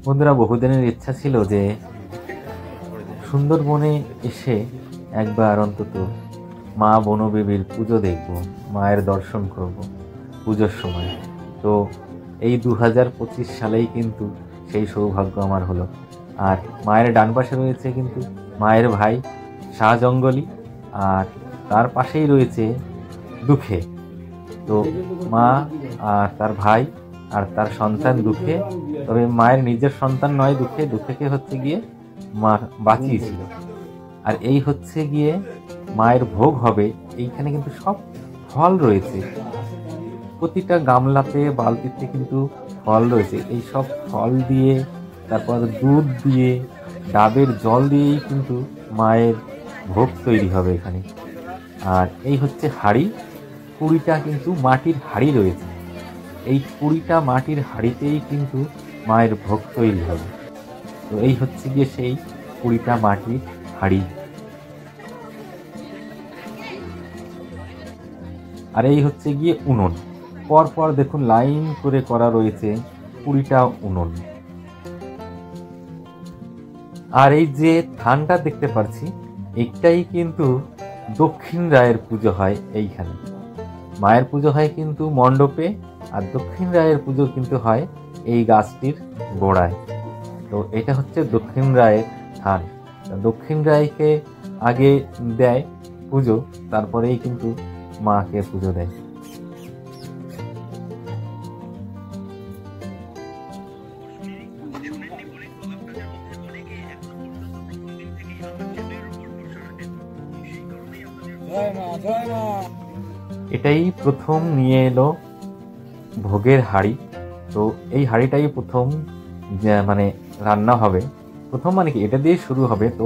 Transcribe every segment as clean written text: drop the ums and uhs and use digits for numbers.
বন্ধুরা, বহুদিনের ইচ্ছা ছিল যে সুন্দরবনে এসে একবার অন্তত মা বনবিবির পুজো দেখব, মায়ের দর্শন করব পুজোর সময়। তো এই 2025 সালেই কিন্তু সেই সৌভাগ্য আমার হলো। আর মায়ের ডান পাশে রয়েছে কিন্তু মায়ের ভাই শাহজঙ্গলি, আর তার পাশেই রয়েছে দুঃখে। তো মা আর তার ভাই আর তার সন্তান দুঃখে, তবে মায়ের নিজের সন্তান নয়, দুঃখেকে হচ্ছে গিয়ে মা বাঁচিয়েছিল। আর এই হচ্ছে গিয়ে মায়ের ভোগ হবে। এইখানে কিন্তু সব ফল রয়েছে, প্রতিটা গামলাতে বালতিতে কিন্তু ফল রয়েছে। এই সব ফল দিয়ে, তারপর দুধ দিয়ে, ডাবের জল দিয়েই কিন্তু মায়ের ভোগ তৈরি হবে এখানে। আর এই হচ্ছে হাঁড়ি, 20টা কিন্তু মাটির হাঁড়ি রয়েছে। এই 20টা মাটির হাঁড়িতেই কিন্তু মায়ের ভোগ তৈরি হবে। তো এই হচ্ছে গিয়ে সেই 20টা মাটির হাঁড়ি। আর এই হচ্ছে গিয়ে উনুন, পরপর দেখুন লাইন করে করা রয়েছে 20টা উনুন। আর এই যে থানটা দেখতে পাচ্ছি, একটাই কিন্তু দক্ষিণ রায়ের পুজো হয় এইখানে। মায়ের পুজো হয় কিন্তু মণ্ডপে, আর দক্ষিণ রায়ের পুজো কিন্তু হয় এই গাছটির গোড়ায়। তো এটা হচ্ছে দক্ষিণ রায়ের থান। দক্ষিণ রায়কে আগে দেয় পুজো, তারপরেই কিন্তু মাকে পুজো দেয়। এটাই প্রথম নিয়ে এলো ভোগের হাঁড়ি। তো এই হাঁড়িটাই প্রথম মানে রান্না হবে, প্রথম মানে কি এটা দিয়ে শুরু হবে। তো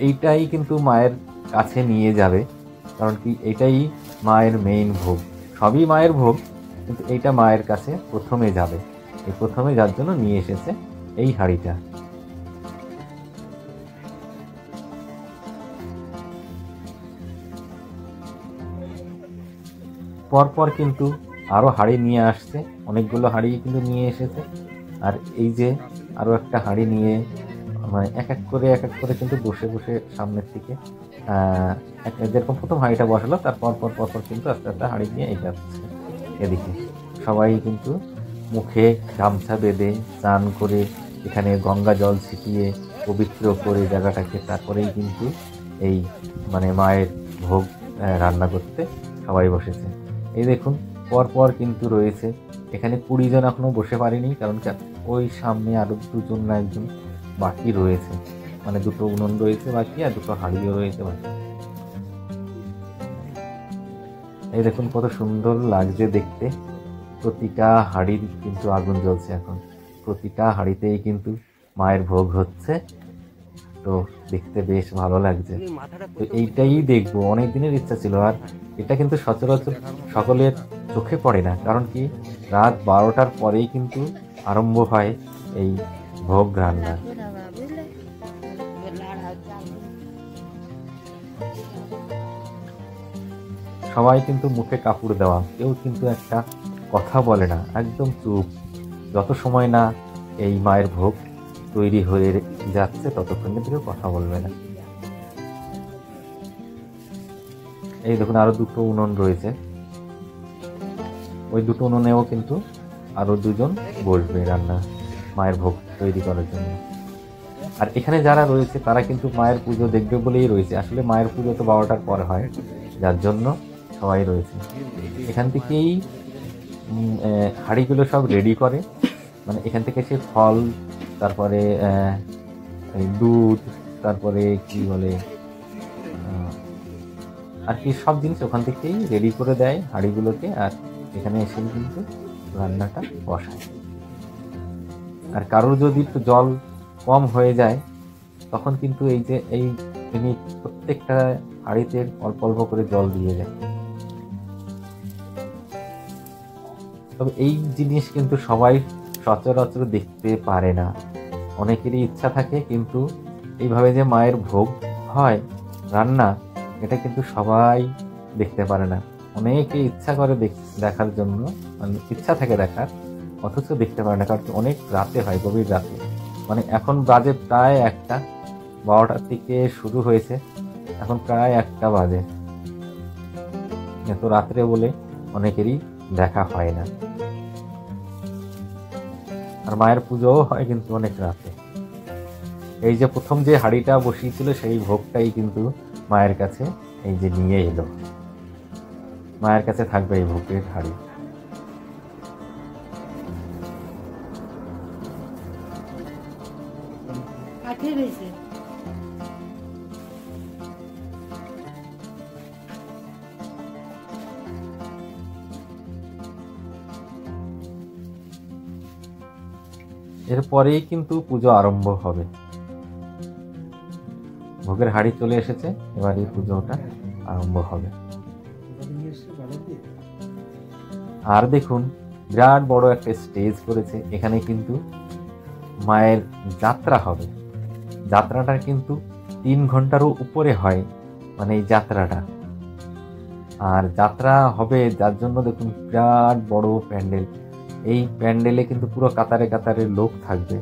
এইটাই কিন্তু মায়ের কাছে নিয়ে যাবে, কারণ কি এটাই মায়ের মেইন ভোগ। সবই মায়ের ভোগ, কিন্তু এইটা মায়ের কাছে প্রথমে যাবে। এই প্রথমে যার জন্য নিয়ে এসেছে এই হাঁড়িটা। পরপর কিন্তু আরো হাঁড়ি নিয়ে আসছে, অনেকগুলো হাঁড়ি কিন্তু নিয়ে এসেছে। আর এই যে আরো একটা হাঁড়ি নিয়ে, মানে এক এক করে কিন্তু বসে বসে সামনের থেকে যেরকম প্রথম হাঁড়িটা বসালো, তার পরপর কিন্তু আস্তে আস্তে হাঁড়ি নিয়ে এগাচ্ছে। এদিকে সবাই কিন্তু মুখে গামছা বেঁধে স্নান করে, এখানে গঙ্গা জল ছিটিয়ে পবিত্র করে জায়গাটাকে, তারপরেই কিন্তু এই মানে মায়ের ভোগ রান্না করতে সবাই বসেছে। এই দেখুন পরপর কিন্তু রয়েছে এখানে 20 জন এখনো বসে পারেনি, কারণ ওই সামনে আরো 2জন না 1জন বাকি রয়েছে। মানে 2টো উনুন রয়েছে বাকি, আর 2টো হাঁড়িও রয়েছে বাকি। এই দেখুন কত সুন্দর লাগছে দেখতে, প্রতিটা হাঁড়ির কিন্তু আগুন জ্বলছে এখন, প্রতিটা হাঁড়িতেই কিন্তু মায়ের ভোগ হচ্ছে। তো দেখতে বেশ ভালো লাগছে। তো এইটাই দেখবো, অনেক দিনের ইচ্ছা ছিল। আর এটা কিন্তু সচরাচর সকলের চোখে পড়ে না, কারণ কি রাত 12টার পরেই কিন্তু আরম্ভ হয় এই ভোগ রান্না। সবাই কিন্তু মুখে কাপড় দেওয়া, কেউ কিন্তু একটা কথা বলে না, একদম চুপ। যত সময় না এই মায়ের ভোগ তৈরি হয়ে যাচ্ছে ততক্ষণ কিন্তু কেউ কথা বলবে না। এই দেখুন আরো 2টো উনুন রয়েছে, ওই 2টো উনুনেও কিন্তু আরো 2জন বসবে রান্না মায়ের ভোগ তৈরি করার জন্য। আর এখানে যারা রয়েছে তারা কিন্তু মায়ের পুজো দেখবে বলেই রয়েছে। আসলে মায়ের পুজো তো 12টার পরে হয়, যার জন্য সবাই রয়েছে। এখান থেকেই হাঁড়িগুলো সব রেডি করে, মানে এখান থেকে সে ফল, তারপরে দুধ, তারপরে কি বলে আর কি সব জিনিস ওখান থেকেই রেডি করে দেয় হাঁড়িগুলোকে। আর এখানে এসে কিন্তু রান্নাটা বসায়। আর কারোর যদি একটু জল কম হয়ে যায়, তখন কিন্তু এই যে তিনি প্রত্যেকটা হাঁড়িতে অল্প অল্প করে জল দিয়ে যায়। তবে এই জিনিস কিন্তু সবাই সচরাচর দেখতে পারে না, অনেকেরই ইচ্ছা থাকে, কিন্তু এইভাবে যে মায়ের ভোগ হয় রান্না, এটা কিন্তু সবাই দেখতে পারে না। অনেকে ইচ্ছা করে দেখার জন্য, মানে ইচ্ছা থাকে দেখার, অথচ দেখতে পারে না, কারণ অনেক রাতে হয়, গভীর রাতে। মানে এখন বাজে প্রায় 1টা, 12টার থেকে শুরু হয়েছে, এখন প্রায় 1টা বাজে। এত রাত্রে বলে অনেকেরই দেখা হয় না। আর মায়ের পুজোও হয় কিন্তু অনেক রাতে। এই যে প্রথম যে হাঁড়িটা বসিয়েছিল সেই ভোগটাই কিন্তু মায়ের কাছে এই যে নিয়ে এলো, মায়ের কাছে থাকবে এই ভোগের হাঁড়ি। এরপরেই কিন্তু পুজো আরম্ভ হবে। ভোগের হাঁড়ি চলে এসেছে, এবার এই পুজোটা আরম্ভ হবে। আর দেখুন বিরাট বড় একটা স্টেজ করেছে, এখানে কিন্তু মায়ের যাত্রা হবে। যাত্রাটা কিন্তু 3 ঘন্টারও উপরে হয়, মানে এই যাত্রাটা। আর যাত্রা হবে যার জন্য দেখুন বিরাট বড় প্যান্ডেল। এই প্যান্ডেলে কিন্তু পুরো কাতারে কাতারে লোক থাকবে।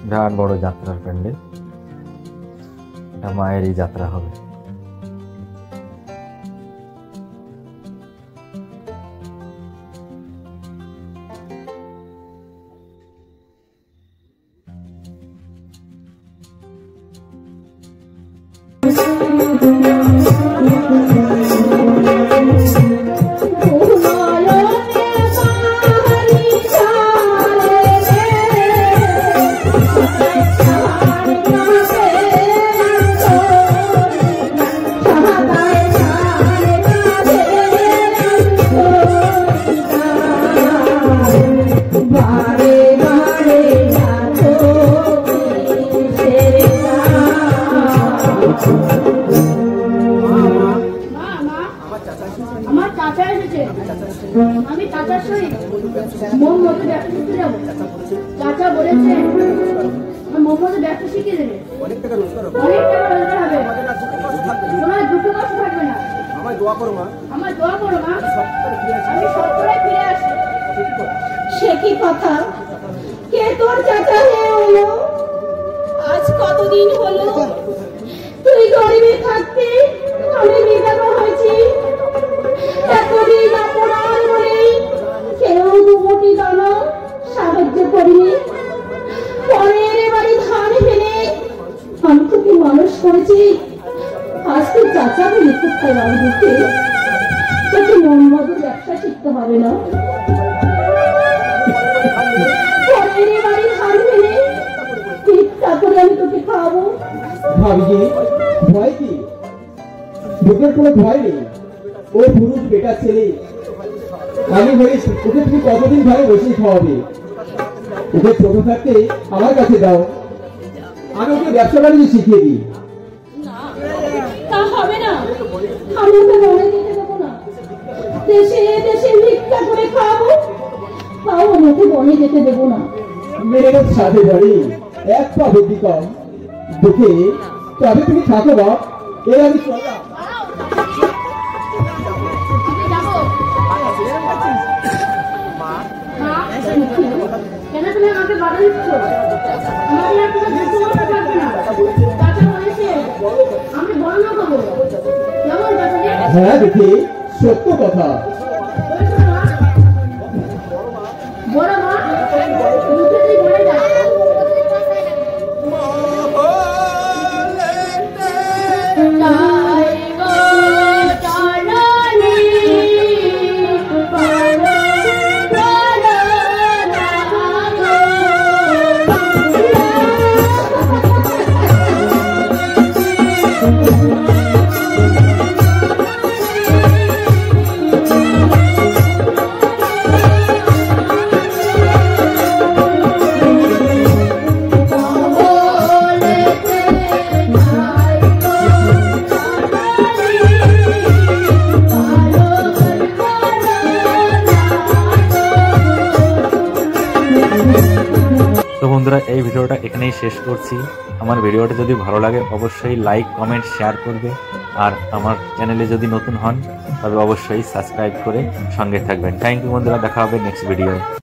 বিরাট বড় যাত্রার প্যান্ডেল, এটা মায়ের এই যাত্রা হবে। আমি চাচার সহিত মোমবাতি ব্যবসা শিখতে যাবো। চাচা বলেছে মোমবাতি ব্যবসা শিখিয়ে দেবে, অনেক টাকা রোজগার হবে, তোমার দুটো কষ্ট থাকবে না। আমার দোয়া করো মা, আমার দোয়া করো মা, আমি সব করে ফিরে আসি। সে কি কথা, কে তোর চাচা হয়ে হলো? আজ কতদিন হলো তুই গরিবে থাকতে আমি বিধবা হয়েছি। এতদিন অপরাধ বলে কেউ দুমুঠি দানা সাহায্য করিনি। পরের বাড়ি ধান ফেলে আমি তোকে মানুষ করেছি। আজ তুই চাচা বলে কোথায় রাম দিতে তোকে মোমবাতি ব্যবসা শিখতে হবে না। পরের বাড়ি ধান ফেলে তারপরে আমি তোকে খাওয়াবো। ভাবি ভয় কি? ভোগের কোনো ভয় নেই। ও পুরুষ বেটার ছেলে, আমি বলিস ওকে তুমি কতদিন ঘরে বসেই খাওয়াবে? ওকে ছোট থাকতে আমার কাছে দাও, আমি ওকে ব্যবসা বাণিজ্য শিখিয়ে দিই। তা হবে না, আমি ওকে বনে যেতে দেবো না। দেশে দেশে ভিক্ষা করে খাওয়াবো, তাও আমি ওকে বনে যেতে দেবো না। মেয়ের সাথে বাড়ি এক পা বুদ্ধি কম দেখে তবে তুমি থাকো বাপ। এর আমি চললাম। কেন তুমি আমাকে বাধা দিচ্ছ? আমাকে আর তোমার দুটো করতে পারবে না। চাচা বলেছে আমি বড় না করবো, কেমন চাচা? হ্যাঁ দেখি সত্য কথা। বড় মা মুখে দিয়ে বলে যায় বন্ধুরা, এই ভিডিওটা এখানেই শেষ করছি। আমার ভিডিওটা যদি ভালো লাগে অবশ্যই লাইক, কমেন্ট, শেয়ার করবে। আর আমার চ্যানেলে যদি নতুন হন তবে অবশ্যই সাবস্ক্রাইব করে সঙ্গে থাকবেন। থ্যাংক ইউ বন্ধুরা, দেখা হবে নেক্সট ভিডিও।